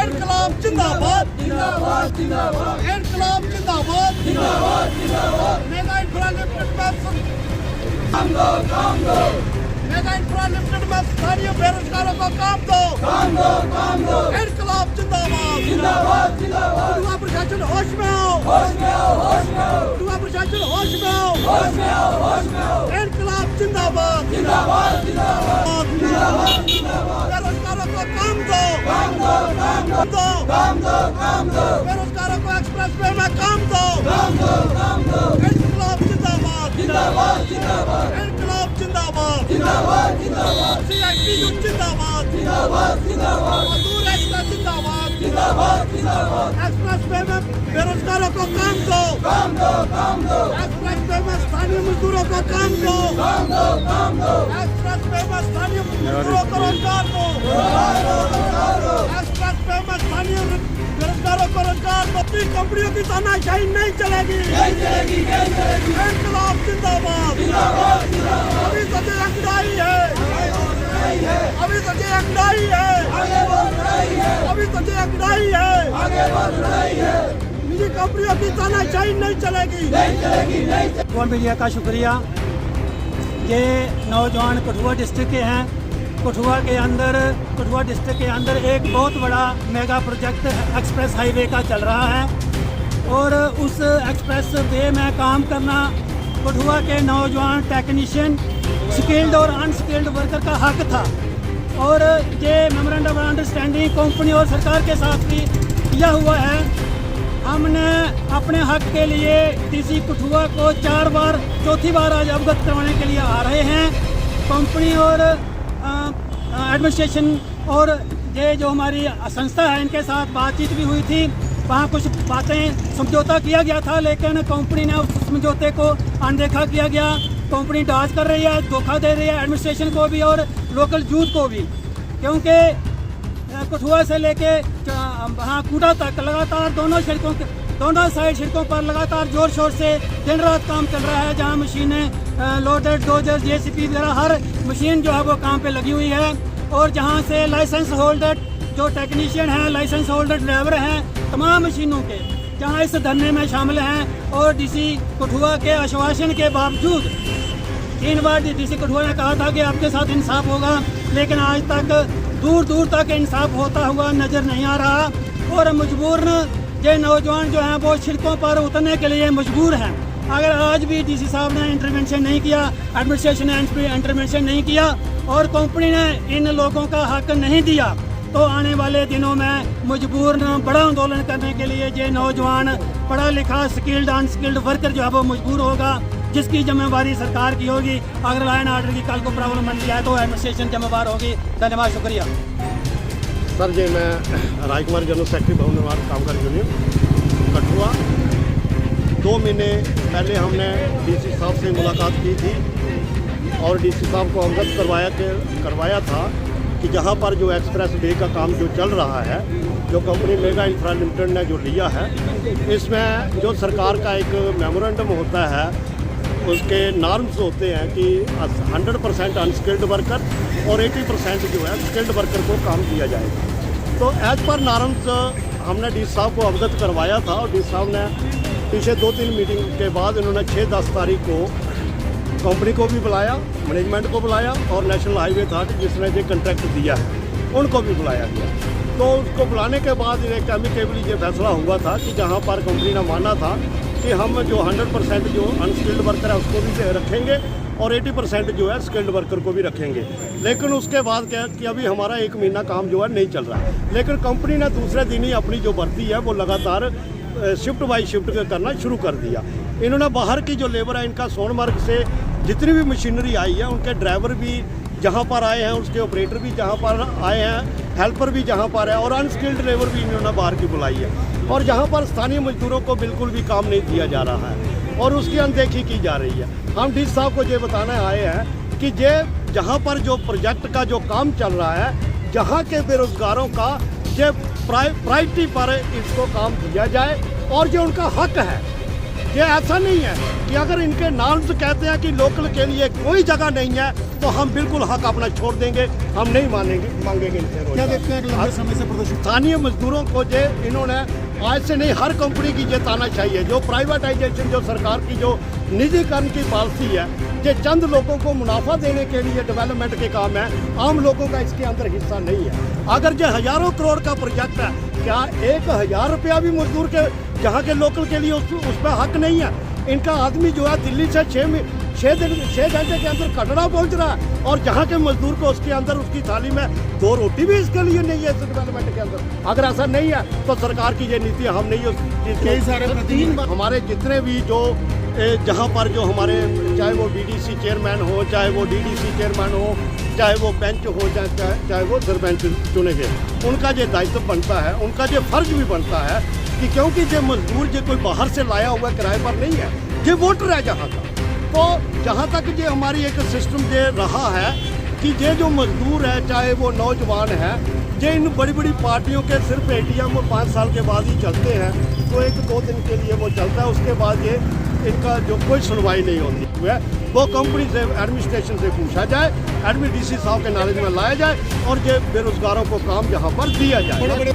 इनकलाब जिंदाबाद जिंदाबाद जिंदाबाद इनकलाब जिंदाबाद जिंदाबाद जिंदाबाद मेगा इंफ्रा लिमिटेड में काम दो मेगा इंफ्रा लिमिटेड में स्थानीय बेरोजगारों को काम दो इनकलाब जिंदाबाद जिंदाबाद जिंदाबाद दुआ प्रशासन होश में आओ दुआ प्रशासन होश में आओ इनकलाब जिंदाबाद जिंदाबाद जिंदाबाद जिंदाबाद बेरोजगारों को काम दो बेरोजगारों को एक्सप्रेस वे में काम दो इनकलाब जिंदाबाद जिंदाबाद जिंदाबाद इनकलाब जिंदाबाद जिंदाबाद जिंदाबाद सीआईटीयू जिंदाबाद जिंदाबाद जिंदाबाद मजदूर एक्सप्रेस जिंदाबाद जिंदाबाद जिंदाबाद एक्सप्रेस वे में बेरोजगारों को काम दो एक्सप्रेस वे में स्थानीय मजदूरों को काम दो एक्सप्रेस वे में स्थानीय मजदूरों को रोजगार दो एक्सप्रेस वे में स्थानीय बेरोजगारों को रोजगार दो। कंपनियों की तानाशाही नहीं चलेगी इनकलाब जिंदाबाद अभी तो ये अंगड़ाई है अभी तो ये अंगड़ाई है निजी कंपनियों की तानाशाही नहीं चलेगी। मीडिया का शुक्रिया। ये नौजवान कठुआ डिस्ट्रिक्ट के हैं। कठुआ डिस्ट्रिक्ट के अंदर एक बहुत बड़ा मेगा प्रोजेक्ट एक्सप्रेस हाईवे का चल रहा है और उस एक्सप्रेस वे में काम करना कठुआ के नौजवान टेक्नीशियन स्किल्ड और अनस्किल्ड वर्कर का हक था और ये मेमोरेंडम ऑफ अंडरस्टैंडिंग कंपनी और सरकार के साथ भी किया हुआ है। हमने अपने हक के लिए डीसी कठुआ को 4 बार चौथी बार आज अवगत करवाने के लिए आ रहे हैं। कंपनी और एडमिनिस्ट्रेशन और ये जो हमारी संस्था है इनके साथ बातचीत भी हुई थी। वहाँ कुछ बातें समझौता किया गया था लेकिन कंपनी ने उस समझौते को अनदेखा किया गया। कंपनी डांच कर रही है, धोखा दे रही है एडमिनिस्ट्रेशन को भी और लोकल यूथ को भी, क्योंकि कठुआ से लेके वहाँ कूटा तक लगातार दोनों साइड सड़कों पर लगातार जोर शोर से दिन रात काम चल रहा है। जहाँ मशीनें लोडर डोजर जेसीबी वगैरह हर मशीन जो है वो काम पे लगी हुई है और जहाँ से लाइसेंस होल्डर जो टेक्नीशियन हैं, लाइसेंस होल्डर ड्राइवर हैं, तमाम मशीनों के जहाँ इस धरने में शामिल हैं। और डीसी कठुआ के आश्वासन के बावजूद 3 बार डीसी कठुआ ने कहा था कि आपके साथ इंसाफ होगा, लेकिन आज तक दूर तक इंसाफ होता हुआ नज़र नहीं आ रहा और मजबूर ये नौजवान जो हैं वो सड़कों पर उतरने के लिए मजबूर हैं। अगर आज भी डीसी साहब ने इंटरवेंशन नहीं किया, एडमिनिस्ट्रेशन ने इंटरवेंशन नहीं किया और कंपनी ने इन लोगों का हक नहीं दिया तो आने वाले दिनों में मजबूर बड़ा आंदोलन करने के लिए ये नौजवान पढ़ा लिखा स्किल्ड अनस्किल्ड वर्कर जो है वो मजबूर होगा, जिसकी जिम्मेवारी सरकार की होगी। अगर लाइन आर्डर की कल को प्रॉब्लम बन जाए तो एडमिनिस्ट्रेशन जिम्मेवार होगी। धन्यवाद, शुक्रिया। सर जी, मैं राजकुमार जनरल सेक्रेटरी भवन निर्माण कामगार यूनियन कठुआ। 2 महीने पहले हमने डीसी साहब से मुलाकात की थी और डीसी साहब को अवगत करवाया था कि जहाँ पर जो एक्सप्रेस वे का काम जो चल रहा है, जो कंपनी मेगा इंफ्रा लिमिटेड ने जो लिया है, इसमें जो सरकार का एक मेमोरेंडम होता है उसके नॉर्म्स होते हैं कि 100% अनस्किल्ड वर्कर और 80% जो है स्किल्ड वर्कर को काम दिया जाएगा। तो एज पर नॉर्म्स हमने डी साहब को अवगत करवाया था और डी साहब ने पिछले 2-3 मीटिंग के बाद इन्होंने 6-10 तारीख को कंपनी को भी बुलाया, मैनेजमेंट को बुलाया और नेशनल हाईवे अथॉरिटी जिसने ये कॉन्ट्रैक्ट दिया है उनको भी बुलाया गया। तो उसको बुलाने के बाद एक एमिकेबली ये फैसला हुआ था कि जहाँ पर कंपनी ने माना था कि हम जो 100% जो अनस्किल्ड वर्कर है उसको भी रखेंगे और 80% जो है स्किल्ड वर्कर को भी रखेंगे। लेकिन उसके बाद क्या कि अभी हमारा 1 महीना काम जो है नहीं चल रहा है, लेकिन कंपनी ने दूसरे दिन ही अपनी जो भर्ती है वो लगातार शिफ्ट बाई शिफ्ट करना शुरू कर दिया। इन्होंने बाहर की जो लेबर है इनका सोनमर्ग से जितनी भी मशीनरी आई है उनके ड्राइवर भी जहाँ पर आए हैं, उसके ऑपरेटर भी जहाँ पर आए हैं, हेल्पर भी जहाँ पर है और अनस्किल्ड लेबर भी इन्होंने बाहर की बुलाई है। और जहाँ पर स्थानीय मजदूरों को बिल्कुल भी काम नहीं दिया जा रहा है और उसकी अनदेखी की जा रही है। हम डी साहब को ये बताने आए हैं कि ये जहाँ पर जो प्रोजेक्ट का जो काम चल रहा है, जहाँ के बेरोजगारों का ये प्रायोरिटी पर इसको काम दिया जाए और जो उनका हक है। ये ऐसा नहीं है कि अगर इनके नॉर्म्स कहते हैं कि लोकल के लिए कोई जगह नहीं है तो हम बिल्कुल हक अपना छोड़ देंगे, हम नहीं मांगेंगे इनसे रोजगार। क्या देखते हैं कि लंबे समय से प्रदर्शन स्थानीय मजदूरों को जो इन्होंने आज से नहीं, हर कंपनी की ये ताना चाहिए। जो प्राइवेटाइजेशन, जो सरकार की जो निजीकरण की पॉलिसी है, ये चंद लोगों को मुनाफा देने के लिए डेवलपमेंट के काम है, आम लोगों का इसके अंदर हिस्सा नहीं है। अगर जो हजारों करोड़ का प्रोजेक्ट है, क्या 1000 रुपया भी मजदूर के जहाँ के लोकल के लिए उस पर हक नहीं है? इनका आदमी जो है दिल्ली से 6 घंटे के अंदर कटरा पहुँच रहा है और जहाँ के मजदूर को उसके अंदर उसकी थाली में 2 रोटी भी इसके लिए नहीं है इस डेवलपमेंट के अंदर। अगर ऐसा नहीं है तो सरकार की ये नीति हम नहीं उस चीज़ कई सारे प्रतिनिधि हमारे जितने भी जो जहाँ पर जो हमारे, चाहे वो बीडीसी चेयरमैन हो, चाहे वो डीडीसी चेयरमैन हो, चाहे वो बेंच हो, चाहे वो सरपंच चुने गए, उनका ये दायित्व बनता है, उनका ये फर्ज भी बनता है कि क्योंकि ये मजदूर जो कोई बाहर से लाया हुआ किराए पर नहीं है, ये वोटर है जहाँ का। तो जहाँ तक ये हमारी एक सिस्टम ये रहा है कि ये जो मजदूर है, चाहे वो नौजवान है, ये इन बड़ी बड़ी पार्टियों के सिर्फ एटीएम 5 साल के बाद ही चलते हैं, तो 1-2 दिन के लिए वो चलता है, उसके बाद ये इनका जो कोई सुनवाई नहीं होती है। वो कंपनी से, एडमिनिस्ट्रेशन से पूछा जाए, एडमिन डीसी साहब के नॉलेज में लाया जाए और ये बेरोजगारों को काम यहाँ पर दिया जाए। बड़े